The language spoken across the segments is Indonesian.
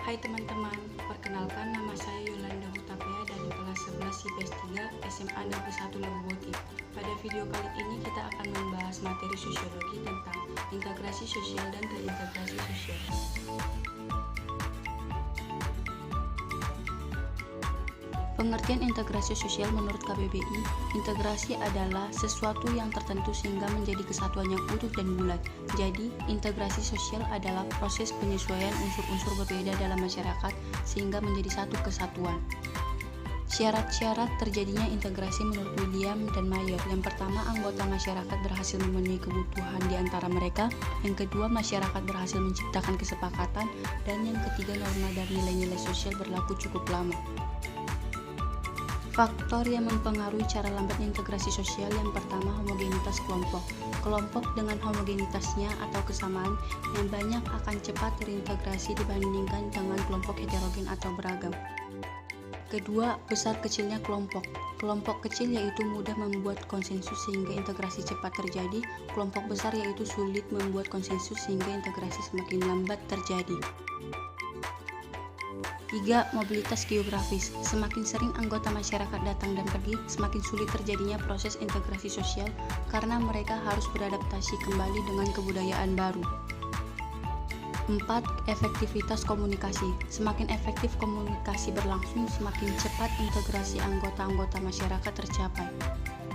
Hai teman-teman, perkenalkan nama saya Yolanda Hutapea dari kelas 11 IPS 3 SMA Negeri 1 Lebowoti. Pada video kali ini kita akan membahas materi sosiologi tentang integrasi sosial dan reintegrasi sosial. Pengertian integrasi sosial menurut KBBI, integrasi adalah sesuatu yang tertentu sehingga menjadi kesatuan yang utuh dan bulat. Jadi, integrasi sosial adalah proses penyesuaian unsur-unsur berbeda dalam masyarakat sehingga menjadi satu kesatuan. Syarat-syarat terjadinya integrasi menurut William dan Mayer. Yang pertama, anggota masyarakat berhasil memenuhi kebutuhan di antara mereka. Yang kedua, masyarakat berhasil menciptakan kesepakatan. Dan yang ketiga, norma dan nilai-nilai sosial berlaku cukup lama. Faktor yang mempengaruhi cara lambatnya integrasi sosial yang pertama, homogenitas kelompok. Kelompok dengan homogenitasnya atau kesamaan yang banyak akan cepat terintegrasi dibandingkan dengan kelompok heterogen atau beragam. Kedua, besar kecilnya kelompok. Kelompok kecil yaitu mudah membuat konsensus sehingga integrasi cepat terjadi. Kelompok besar yaitu sulit membuat konsensus sehingga integrasi semakin lambat terjadi. 3. Mobilitas geografis. Semakin sering anggota masyarakat datang dan pergi, semakin sulit terjadinya proses integrasi sosial karena mereka harus beradaptasi kembali dengan kebudayaan baru. 4. Efektivitas komunikasi. Semakin efektif komunikasi berlangsung, semakin cepat integrasi anggota-anggota masyarakat tercapai.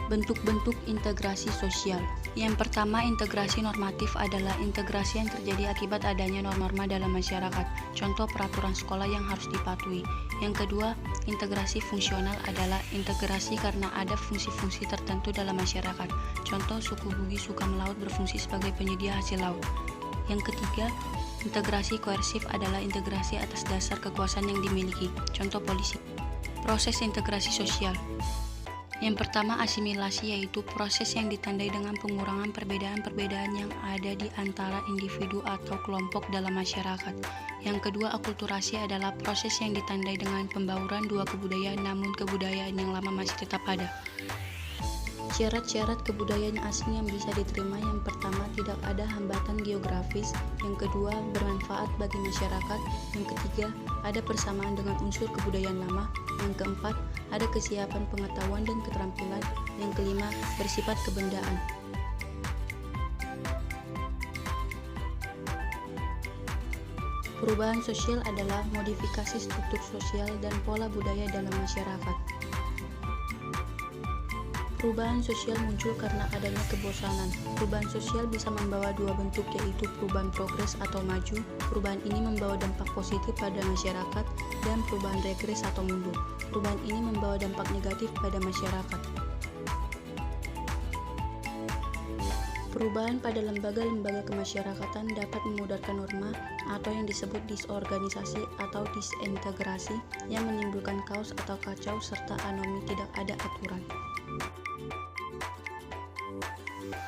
Bentuk-bentuk integrasi sosial. Yang pertama, integrasi normatif adalah integrasi yang terjadi akibat adanya norma-norma dalam masyarakat, contoh peraturan sekolah yang harus dipatuhi. Yang kedua, integrasi fungsional adalah integrasi karena ada fungsi-fungsi tertentu dalam masyarakat, contoh suku Bugis suka melaut berfungsi sebagai penyedia hasil laut. Yang ketiga, integrasi koersif adalah integrasi atas dasar kekuasaan yang dimiliki, contoh polisi. Proses integrasi sosial. Yang pertama, asimilasi, yaitu proses yang ditandai dengan pengurangan perbedaan-perbedaan yang ada di antara individu atau kelompok dalam masyarakat. Yang kedua, akulturasi adalah proses yang ditandai dengan pembauran dua kebudayaan namun kebudayaan yang lama masih tetap ada. Syarat-syarat kebudayaan asing yang bisa diterima. Yang pertama, tidak ada hambatan geografis. Yang kedua, bermanfaat bagi masyarakat. Yang ketiga, ada persamaan dengan unsur kebudayaan lama. Yang keempat, ada kesiapan pengetahuan dan keterampilan. Yang kelima, bersifat kebendaan. Perubahan sosial adalah modifikasi struktur sosial dan pola budaya dalam masyarakat. Perubahan sosial muncul karena adanya kebosanan. Perubahan sosial bisa membawa dua bentuk, yaitu perubahan progres atau maju. Perubahan ini membawa dampak positif pada masyarakat dan perubahan regres atau mundur. Perubahan ini membawa dampak negatif pada masyarakat. Perubahan pada lembaga-lembaga kemasyarakatan dapat memudarkan norma atau yang disebut disorganisasi atau disintegrasi yang menimbulkan kaos atau kacau serta anomi, tidak ada aturan.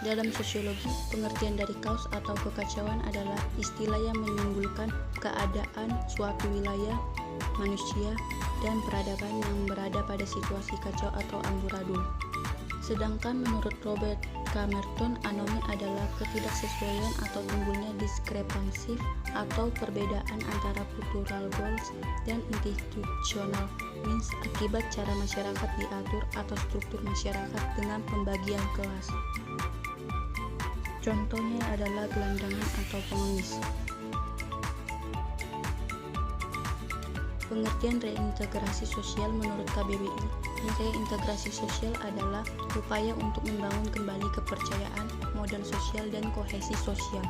Dalam sosiologi, pengertian dari kaos atau kekacauan adalah istilah yang menimbulkan keadaan suatu wilayah, manusia, dan peradaban yang berada pada situasi kacau atau amburadul. Sedangkan menurut Robert K. Merton, anomi adalah ketidaksesuaian atau timbulnya diskrepansi atau perbedaan antara cultural goals dan institutional means akibat cara masyarakat diatur atau struktur masyarakat dengan pembagian kelas. Contohnya adalah gelandangan atau pengemis. Pengertian reintegrasi sosial menurut KBBI, reintegrasi sosial adalah upaya untuk membangun kembali kepercayaan, modal sosial, dan kohesi sosial.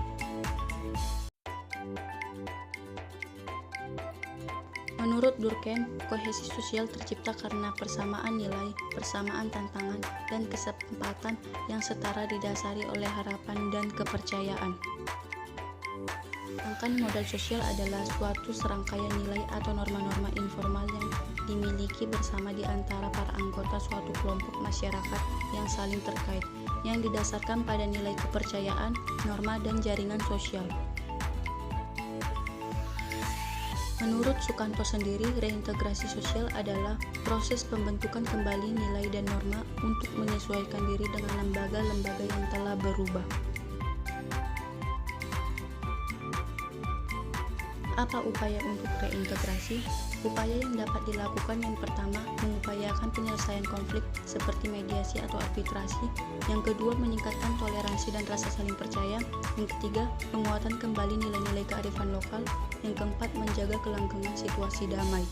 Menurut Durkheim, kohesi sosial tercipta karena persamaan nilai, persamaan tantangan, dan kesempatan yang setara didasari oleh harapan dan kepercayaan. Sedangkan modal sosial adalah suatu serangkaian nilai atau norma-norma informal yang dimiliki bersama di antara para anggota suatu kelompok masyarakat yang saling terkait, yang didasarkan pada nilai kepercayaan, norma, dan jaringan sosial. Menurut Sukanto sendiri, reintegrasi sosial adalah proses pembentukan kembali nilai dan norma untuk menyesuaikan diri dengan lembaga-lembaga yang telah berubah. Apa upaya untuk reintegrasi? Upaya yang dapat dilakukan yang pertama, mengupayakan penyelesaian konflik seperti mediasi atau arbitrasi. Yang kedua, meningkatkan toleransi dan rasa saling percaya. Yang ketiga, penguatan kembali nilai-nilai kearifan lokal. Yang keempat, menjaga kelanggengan situasi damai.